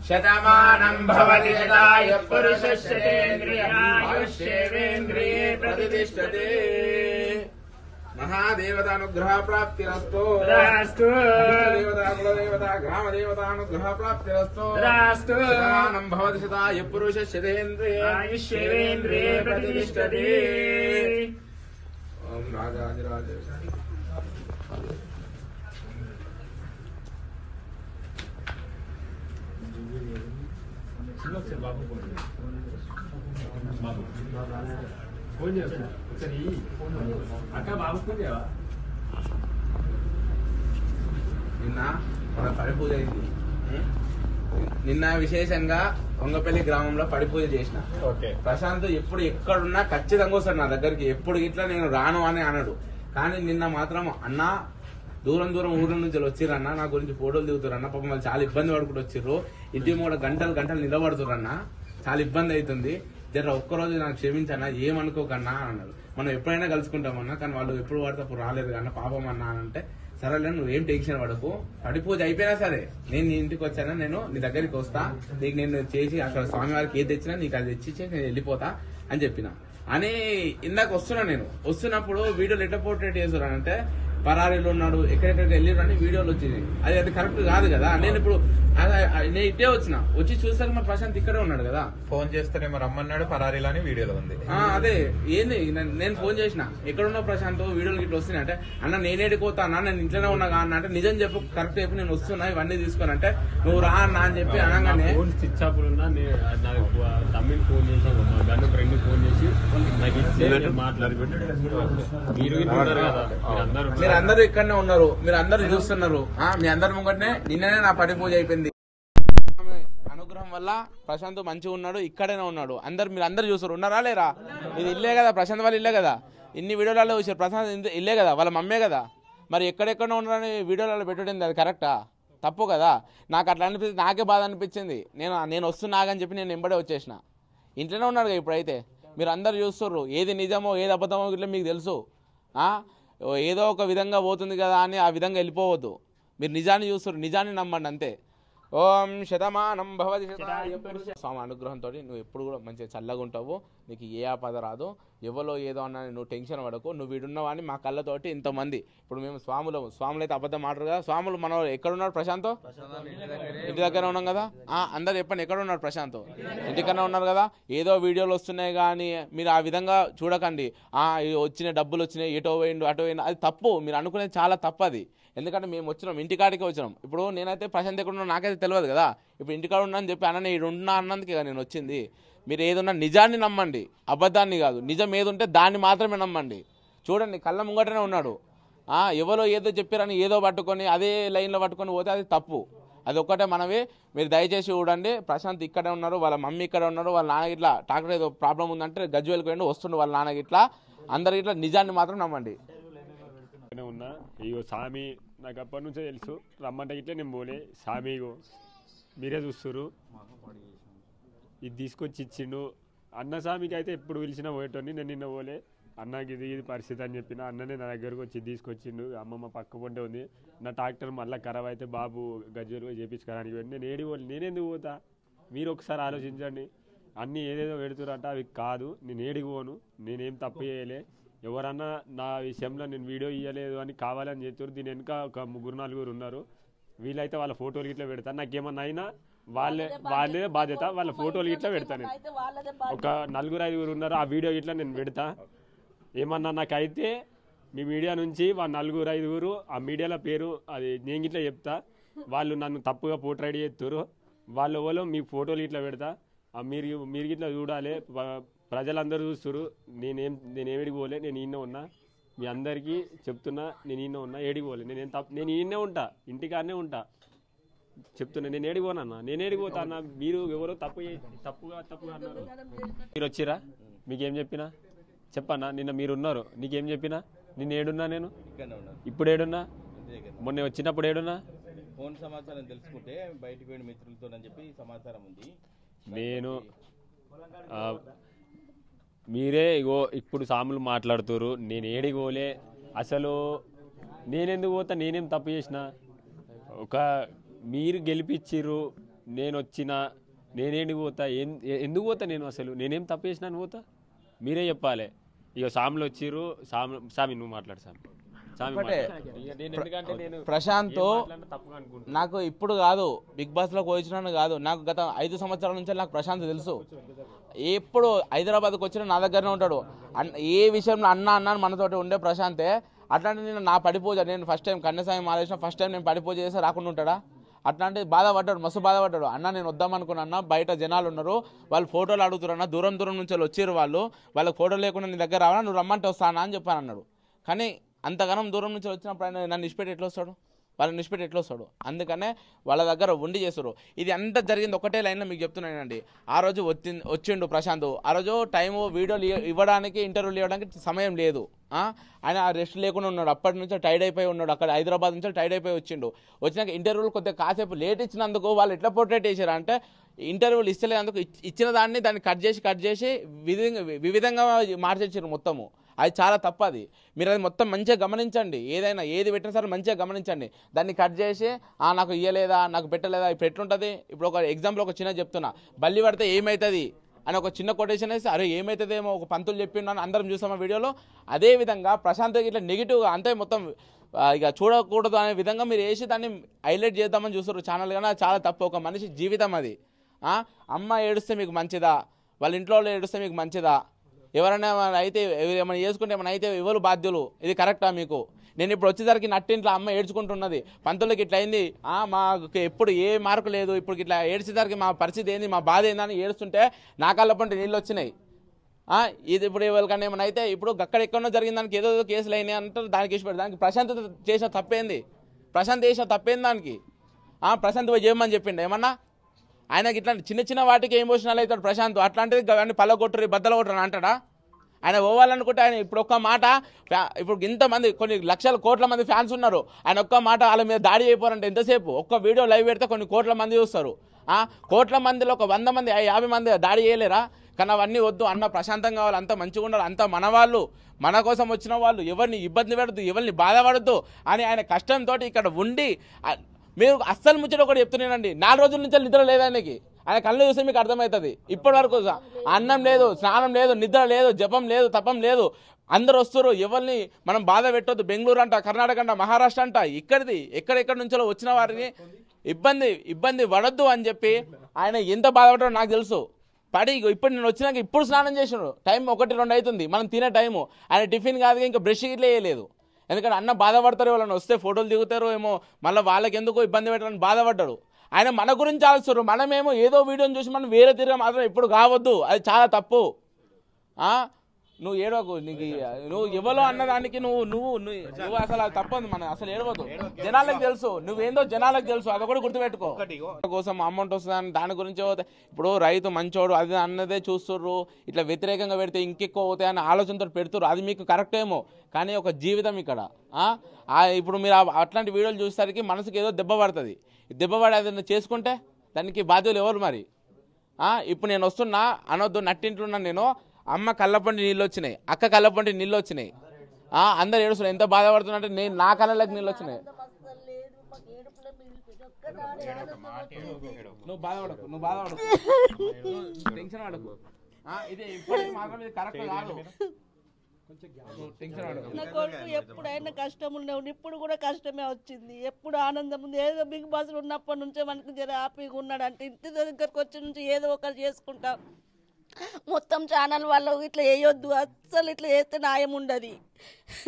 శతమానం భవతి శతాయ పురుషేంద్రియాయుష్యేంద్రియే ప్రతిష్టతే. మహాదేవతానుగ్రహ ప్రాప్తిరస్తు. దేవతా కులదేవత గ్రామదేవతానుగ్రహ ప్రాప్తిరస్తు. శతమానం భవతి శతాయ పురుషేంద్రియాయుష్యేంద్రియే ప్రతిష్టతే. ఓం రాజాధిరాజ ఫోన్ చేస్తా ఒకసారి అక్క బాబు ఫోన్ చేయవా? నిన్న మన పడి పూజ అయింది. నిన్న విశేషంగా వంగపల్లి గ్రామంలో పడి పూజ చేసిన. ప్రశాంత్ ఎప్పుడు ఎక్కడున్నా ఖచ్చితంగా వస్తాడు నా దగ్గరికి. ఎప్పుడు ఇట్లా నేను రాను అని అన్నాడు. కానీ నిన్న మాత్రం అన్న దూరం దూరం ఊళ్ళ నుంచి వచ్చిర్రన్న, నా గురించి ఫోటోలు దిగుతారన్న, పాపం వాళ్ళు చాలా ఇబ్బంది పడుకుంటూ వచ్చిర్రు. ఇంటి కూడా గంటలు గంటలు నిలబడుతురన్న, చాలా ఇబ్బంది అవుతుంది, జర ఒక్కరోజు నాకు క్షమించన్నా, ఏమనుకోకన్నా అని అన్నారు. మనం ఎప్పుడైనా కలుసుకుంటామన్నా, కానీ వాళ్ళు ఎప్పుడు పడితే అప్పుడు రాలేదు కన్నా, పాపం అన్నా అని అంటే సరేలే నువ్వేం టెన్షన్ పడకు, పడి పూజ అయిపోయినా సరే నేను నీ ఇంటికి వచ్చానా, నేను నీ దగ్గరికి వస్తా, నీకు నేను చేసి అక్కడ స్వామివారికి ఏది తెచ్చినా నీకు అది తెచ్చి నేను వెళ్ళిపోతా అని చెప్పిన. అని ఇందాక వస్తున్నా, నేను వస్తున్నప్పుడు వీడియోలు ఎట్లా పోర్ట్రేట్ చేస్తున్నానంటే పరారీలో ఉన్నాడు, ఎక్కడెక్కడికి వెళ్ళిరు అని వీడియోలు వచ్చినాయి. అది కరెక్ట్ కాదు కదా. నేను ఇప్పుడు నేను ఇట్టే వచ్చి చూసాక మరి ప్రశాంత్ ఇక్కడే ఉన్నాడు కదా. ఫోన్ చేస్తేనేమో రమ్మన్నాడు, పరారీలో అని వీడియోలో ఉంది. అదే ఏంది, నేను ఫోన్ చేసిన ఎక్కడున్నావు ప్రశాంత్, వీడియోలు ఇట్లా వస్తున్నాయి అంటే, అన్న నేనేడిపోతా అన్న, నేను ఇంట్లోనే ఉన్నా అన్న అంటే, నిజం చెప్పు కరెక్ట్ చెప్పి నేను వస్తున్నా ఇవన్నీ తీసుకొని అంటే, నువ్వు రా అన్న అని చెప్పి అనగానే స్విచ్ ఆఫ్ ఉన్నా తమ్మిని ఫోన్ చేసి గన్ను ఫ్రెండ్ ఫోన్ చేసి నాకు ఇచ్చి మాట్లాడి మీరు అందరూ ఇక్కడనే ఉన్నారు, మీరు అందరూ చూస్తున్నారు. మీ అందరి ముంగటనే నిన్ననే నా పడి పూజ అయిపోయింది. అనుగ్రహం వల్ల ప్రశాంత్ మంచిగా ఉన్నాడు, ఇక్కడనే ఉన్నాడు. మీరు అందరు చూస్తారు, ఉన్నారా లేరా? ఇది ఇల్లే కదా, ప్రశాంత్ వాళ్ళ ఇల్లే కదా. ఇన్ని వీడియోలలో చూసారు, ప్రశాంత్ ఇల్లే కదా, వాళ్ళ మమ్మే కదా. మరి ఎక్కడెక్కడ ఉన్నారని వీడియోలలో పెట్టడం అది కరెక్టా? తప్పు కదా. నాకు అట్లా అనిపించింది, నాకే బాధ అనిపించింది. నేను వస్తున్నాగని చెప్పి నేను ఎంబడే వచ్చేసిన. ఇంట్లోనే ఉన్నాడు కదా ఇప్పుడైతే. మీరు అందరు చూస్తుర్రు, ఏది నిజమో ఏది అబద్ధమో ఇట్లా మీకు తెలుసు. ఏదో ఒక విధంగా పోతుంది కదా అని ఆ విధంగా వెళ్ళిపోవద్దు. మీరు నిజాన్ని చూస్తారు, నిజాన్ని నమ్మండి అంతే. ఓం శతమానం భవతి శతాయ పురుష. స్వామి అనుగ్రహంతో నువ్వు ఎప్పుడు కూడా మంచిగా చల్లగా ఉంటావు, నీకు ఏ ఆపద రాదు. ఎవరో ఏదో అన్నా నువ్వు టెన్షన్ పడకు. నువ్వు వీడున్నావని మా కళ్ళతోటి ఇంతమంది, ఇప్పుడు మేము స్వాములు అయితే అబద్ధం మాట్లాడు కదా. స్వాములు మనం ఎక్కడున్నాడు ప్రశాంత్? ఇంటి దగ్గర ఉన్నాం కదా. అందరు చెప్పండి, ఎక్కడ ఉన్నాడు ప్రశాంత్? ఇంటికన్నా ఉన్నారు కదా. ఏదో వీడియోలు వస్తున్నాయి కానీ మీరు ఆ విధంగా చూడకండి. వచ్చిన డబ్బులు వచ్చినాయి, ఎటో పోయిండు అటో పోయిండు, అది తప్పు. మీరు అనుకునేది చాలా తప్పు అది. ఎందుకంటే మేము వచ్చినాం, ఇంటికాడికి వచ్చినాం. ఇప్పుడు నేనైతే ప్రశాంత్ ఎక్కడ ఉన్నా నాకైతే తెలియదు కదా. ఇప్పుడు ఇంటికాడ ఉన్నా అని చెప్పి అన్న ఇక్కడ ఉన్నా అన్నందుకే కదా నేను వచ్చింది. మీరు ఏదున్నా నిజాన్ని నమ్మండి, అబద్ధాన్ని కాదు. నిజం ఏదుంటే దాన్ని మాత్రమే నమ్మండి. చూడండి, కళ్ళ ముంగటనే ఉన్నాడు. ఎవరో ఏదో చెప్పారని ఏదో పట్టుకొని అదే లైన్లో పట్టుకొని పోతే అది తప్పు. అది ఒక్కటే మనమే. మీరు దయచేసి చూడండి, ప్రశాంత్ ఇక్కడే ఉన్నారు, వాళ్ళ మమ్మీ ఇక్కడే ఉన్నారు, వాళ్ళ నాన్న ఇట్లా డాక్టర్ ఏదో ప్రాబ్లం ఉందంటే గజ్వేల్కి వెళ్ళి వస్తుండే వాళ్ళ నాన్నకి ఇట్లా. అందరికి ఇట్లా నిజాన్ని మాత్రం నమ్మండి. ఉన్నా ఇగో స్వామి నాకు అప్పటి నుంచే తెలుసు, రమ్మంటే ఇట్లా నేను పోలే. స్వామి ఇగో మీరే చూస్తున్నారు, ఇది తీసుకొచ్చి ఇచ్చిండు. అన్న స్వామికి అయితే ఎప్పుడు పిలిచినా పోయేటోని, నేను నిన్న పోలే. అన్నకి ఇది పరిస్థితి అని చెప్పిన, అన్ననే నా దగ్గరకు వచ్చి తీసుకొచ్చిండు. అమ్మమ్మ పక్క పొంటే ఉంది, నా ట్రాక్టర్ మళ్ళీ ఖరాబ్ అయితే బాబు గజ్జలు చేయించుకోవడానికి పోయి నేను నేనెందుకు పోతా? మీరు ఒకసారి ఆలోచించండి. అన్నీ ఏదేదో పెడుతురంట, అవి కాదు. నేను ఏడికి పోను, నేనేం తప్పు చేయలే. ఎవరన్నా నా విషయంలో నేను వీడియో ఇవ్వలేదు అని కావాలని చెప్తారు. దీని వెనుక ఒక 3-4 ఉన్నారు. వీళ్ళైతే వాళ్ళ ఫోటోలు ఇట్లా పెడతాను. నాకేమన్నా అయినా వాళ్ళే బాధ్యత. వాళ్ళ ఫోటోలు ఇట్లా పెడతాను. నేను ఒక 4-5 ఉన్నారు, ఆ వీడియో ఇట్లా నేను పెడతా. ఏమన్నా నాకైతే మీ మీడియా నుంచి వాళ్ళ 4-5 ఆ మీడియాలో పేరు అది నేను ఇట్లా చెప్తా. వాళ్ళు నన్ను తప్పుగా పోర్ట్రేట్ చేస్తారు. వాళ్ళు ఎవరో మీ ఫోటోలు ఇట్లా పెడతా. మీరు ఇట్లా చూడాలి, ప్రజలందరూ చూస్తారు. నేనేమిడికి పోలే, నేను ఈయన ఉన్నా. మీ అందరికీ చెప్తున్నా, నేను ఈయన ఉన్నా, ఏడికి పోలే. నేను ఈయనే ఉంటా, ఇంటికాడనే ఉంటా. చెప్తున్నా, నేను ఏడికి పోనన్నా, నేను ఏడికి పోతా అన్న. మీరు ఎవరో తప్పుగా అన్నారు. మీరు వచ్చిరా, మీకేం చెప్పినా చెప్పన్నా. నిన్న మీరున్నారు, నీకేం చెప్పినా? నిన్న ఏడున్నా? నేను ఇప్పుడు ఏడున్నా? మొన్న వచ్చినప్పుడు ఏడున్నా? ఫోన్ సమాచారం తెలుసుకుంటే బయటికి పోయిన మిత్రులతో అని చెప్పి సమాచారం ఉంది. నేను మీరే ఇగో ఇప్పుడు సాములు మాట్లాడుతున్నారు. నేను ఏడికి పోలే, అసలు నేనెందుకు పోతా? నేనేం తప్పు చేసిన? మీరు గెలిపించిర్రు, నేను వచ్చినా నేనేంటి పోతా, ఎందుకు పోతా నేను, అసలు నేనేం తప్పు చేసినాను పోతా, మీరే చెప్పాలి. ఇక సామిలు వచ్చిర్రు, సామి నువ్వు మాట్లాడు సామి. ప్రశాంత్ నాకు ఇప్పుడు కాదు, బిగ్ బాస్ లో కోయించినాను కాదు, నాకు గత 5 సంవత్సరాల నుంచి నాకు ప్రశాంత్ తెలుసు. ఎప్పుడు హైదరాబాద్కి వచ్చినా నా దగ్గరనే ఉంటాడు. ఏ విషయంలో అన్న మనతోటి ఉండే ప్రశాంతే. అట్లాంటి నేను నా పడిపూజ, నేను ఫస్ట్ టైం కన్యసామి మాలేసిన ఫస్ట్ టైం నేను పడిపూజ చేస్తే రాకుండా ఉంటాడా? అట్లాంటి బాధపడ్డాడు, మస్తు బాధపడ్డాడు. అన్న నేను వద్దామనుకున్నా, బయట జనాలు ఉన్నారు, వాళ్ళు ఫోటోలు అడుగుతున్నా, దూరం నుంచి వచ్చారు వాళ్ళకి ఫోటో లేకుండా నీ దగ్గర రావాలా, నువ్వు రమ్మంటే వస్తానా అని చెప్పాను అన్నాడు. కానీ అంతగానం దూరం నుంచి వచ్చినప్పుడు ఆయన నన్ను నిష్పెట్టి ఎట్లా వస్తాడు, వాళ్ళని నిష్పెట్టి ఎట్లా వస్తాడు? అందుకనే వాళ్ళ దగ్గర ఉండి చేస్తారు. ఇది అంతా జరిగింది ఒకటే లైన్లో మీకు చెప్తున్నానండి. ఆ రోజు వచ్చిండు ప్రశాంత్, ఆ రోజు టైము వీడియోలు ఇవ్వడానికి, ఇంటర్వ్యూలు ఇవ్వడానికి సమయం లేదు. ఆయన రెస్ట్ లేకుండా ఉన్నాడు, అప్పటి నుంచి టైడ్ అయిపోయి ఉన్నాడు. అక్కడ హైదరాబాద్ నుంచి టైడ్ అయిపోయి వచ్చినాక ఇంటర్వ్యూలు కొద్దిగా కాసేపు లేట్ ఇచ్చినందుకు వాళ్ళు ఎట్లా పోర్ట్రేట్ చేశారు అంటే, ఇంటర్వ్యూలు ఇస్తలేనందుకు ఇచ్చిన దాన్ని కట్ చేసి వివిధంగా మార్చేసారు మొత్తము. అది చాలా తప్పు. అది మీరు అది మొత్తం మంచిగా గమనించండి. ఏది పెట్టినా సరే మంచిగా గమనించండి. దాన్ని కట్ చేసి నాకు ఇయ్యలేదా, నాకు పెట్టలేదా, ఇప్పుడు ఎట్లుంటుంది? ఇప్పుడు ఒక ఎగ్జాంపుల్ ఒక చిన్న చెప్తున్నా, బల్లి పడితే ఏమవుతుంది అని ఒక చిన్న కొటేషన్ వేసి అరే ఏమవుతుందేమో ఒక పంతులు చెప్పిండు అందరం చూసామా వీడియోలో. అదేవిధంగా ప్రశాంత్ ఇట్లా నెగిటివ్గా అంటే మొత్తం ఇక చూడకూడదు అనే విధంగా మీరు వేసి దాన్ని హైలైట్ చేద్దామని చూస్తారు ఛానల్. కానీ అది చాలా తప్పు. ఒక మనిషి జీవితం అది. అమ్మ ఏడుస్తే మీకు మంచిదా, వాళ్ళ ఇంట్లో వాళ్ళు ఏడుస్తే మీకు మంచిదా? ఎవరైనా అయితే ఏమైనా చేసుకుంటే ఏమైనా అయితే ఎవరు బాధ్యులు? ఇది కరెక్టా మీకు? నేను ఇప్పుడు వచ్చేసరికి నట్టింట్లో అమ్మ ఏడ్చుకుంటున్నది, పంతులకి ఇట్లా అయింది, మాకు ఎప్పుడు ఏ మార్కు లేదు, ఇప్పుడు ఇట్లా ఏడ్చేసరికి మా పరిస్థితి ఏంది, మా బాధ ఏందని ఏడుస్తుంటే నా కళ్ళ పంట నీళ్ళు వచ్చినాయి. ఇది ఇప్పుడు ఎవరికన్నా ఏమైనా అయితే ఇప్పుడు ఎక్కడెక్కడో జరిగిన దానికి ఏదో కేసులు అయినాయి అంటారు, దానికి ఇష్టపడి దానికి ప్రశాంత్ చేసిన తప్పేంది? ప్రశాంత్ చేసిన తప్పేంది దానికి? ప్రశాంత్ పోయి చేయమని చెప్పిండు ఏమన్నా? ఆయనకి ఇట్లాంటి చిన్న వాటికి ఎమోషనల్ అవుతాడు ప్రశాంత్. అట్లాంటిది అవన్నీ పల్లగొట్టరు బద్దలు కొట్టరు అంటాడా? ఆయన పోవాలనుకుంటే ఆయన ఇప్పుడు ఒక్క మాట, ఇప్పుడు ఇంతమంది కొన్ని లక్షల కోట్ల మంది ఫ్యాన్స్ ఉన్నారు, ఆయన ఒక్క మాట వాళ్ళ మీద దాడి అయిపోరంటే ఎంతసేపు? ఒక్క వీడియో లైవ్ పెడితే కొన్ని కోట్ల మంది చూస్తారు. కోట్ల మందిలో ఒక 100 మంది 50 మంది దాడి చేయలేరా? కానీ అవన్నీ వద్దు, అన్న ప్రశాంతంగా కావాలి, అంత మంచిగా ఉండాలి, అంత మన వాళ్ళు, మన కోసం వచ్చిన వాళ్ళు, ఎవరిని ఇబ్బంది పెడద్దు, ఎవరిని బాధపడద్దు అని ఆయన కష్టంతో ఇక్కడ ఉండి. మీరు అస్సలు ముచ్చట ఒకటి చెప్తున్నానండి, 4 రోజుల నుంచి నిద్ర లేదు ఆయనకి. ఆయన కళ్ళు చూస్తే మీకు అర్థమవుతుంది. ఇప్పటి వరకు అన్నం లేదు, స్నానం లేదు, నిద్ర లేదు, జపం లేదు, తపం లేదు. అందరు వస్తారు, ఎవరిని మనం బాధ పెట్టొద్దు. బెంగళూరు అంట, కర్ణాటక అంట, మహారాష్ట్ర అంట, ఇక్కడిది ఎక్కడెక్కడి నుంచో వచ్చిన వారిని ఇబ్బంది పడద్దు అని చెప్పి ఆయన ఎంత బాధపడ్డాడో నాకు తెలుసు. ఇప్పుడు నేను వచ్చినాక ఇప్పుడు స్నానం చేసినాడు, టైం 1-2 అవుతుంది, మనం తినే టైము. ఆయన టిఫిన్ కాదు, ఇంకా బ్రష్ ఇట్లా వేయలేదు. ఎందుకంటే అన్న బాధపడతారు, వాళ్ళని వస్తే ఫోటోలు దిగుతారు ఏమో, మళ్ళీ వాళ్ళకి ఎందుకో ఇబ్బంది పెట్టాలని బాధపడ్డాడు. ఆయన మన గురించి ఆలోచిస్తారు, మనమేమో ఏదో వీడియోని చూసి మనం వేరే తిరిగి మాత్రం ఎప్పుడు కావద్దు, అది చాలా తప్పు. నువ్వు ఏడవకు, నీకు నువ్వు ఎవరో అన్నదానికి నువ్వు అసలు అది తప్పదు. మనం అసలు ఏడవద్దు, జనాలకు తెలుసు నువ్వేందో, జనాలకు తెలుసు, అది కూడా గుర్తుపెట్టుకో. కోసం అమౌంట్ వస్తుందని దాని గురించి ఇప్పుడు రైతు మంచోడు అది అన్నదే చూస్తుర్రు, ఇట్లా వ్యతిరేకంగా పెడితే ఇంకెక్కువ అవుతాయి అనే ఆలోచనతో పెడుతుర్రు. అది మీకు కరెక్ట్ ఏమో, కానీ ఒక జీవితం ఇక్కడ. ఇప్పుడు మీరు అట్లాంటి వీడియోలు చూసేసరికి మనసుకి ఏదో దెబ్బ పడుతుంది. దెబ్బ పడి అది చేసుకుంటే దానికి బాధ్యులు ఎవరు మరి? ఇప్పుడు నేను వస్తున్నా అనొద్దు, నట్టింట్లో ఉన్నాను నేను, అమ్మ కళ్ళపంటి నీళ్ళు వచ్చినాయి, అక్క కళ్ళపంటి నీళ్ళు వచ్చినాయి, అందరు ఏడుస్తున్నారు, ఎంత బాధపడుతున్నా నేను నా కళ్ళకి నీళ్ళు వచ్చినాయి. నువ్వు బాధపడకు టెన్షన్ పడకు. ఇది ఇప్పటికి మాత్రం ఇది కరెక్ట్ కాదు. నా కొడుకు ఎప్పుడైనా కష్టం ఉండేవాడు, ఇప్పుడు కూడా కష్టమే వచ్చింది. ఎప్పుడు ఆనందం ఉంది. ఏదో బిగ్ బాస్ ఉన్నప్పటి నుంచే మనకు జర హ్యాపీగా ఉన్నాడు అంటే, ఇంటి దగ్గరకు వచ్చి నుంచి ఏదో ఒకటి చేసుకుంటాం. మొత్తం ఛానల్ వాళ్ళు ఇట్లా వేయొద్దు, అస్సలు ఇట్లా వేస్తే న్యాయం ఉండదు.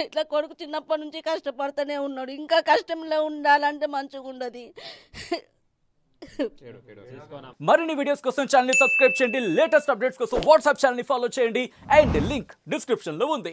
ఇట్లా కొడుకు చిన్నప్పటి నుంచి కష్టపడుతూనే ఉన్నాడు, ఇంకా కష్టంలో ఉండాలంటే మంచిగా ఉండదు. మరిన్ని వీడియోస్ కోసం ఛానల్ ని సబ్స్క్రైబ్ చేయండి, లేటెస్ట్ అప్డేట్స్ కోసం వాట్సాప్ ఛానల్ ని ఫాలో చేయండి, అండ్ లింక్ డిస్క్రిప్షన్ లో ఉంది.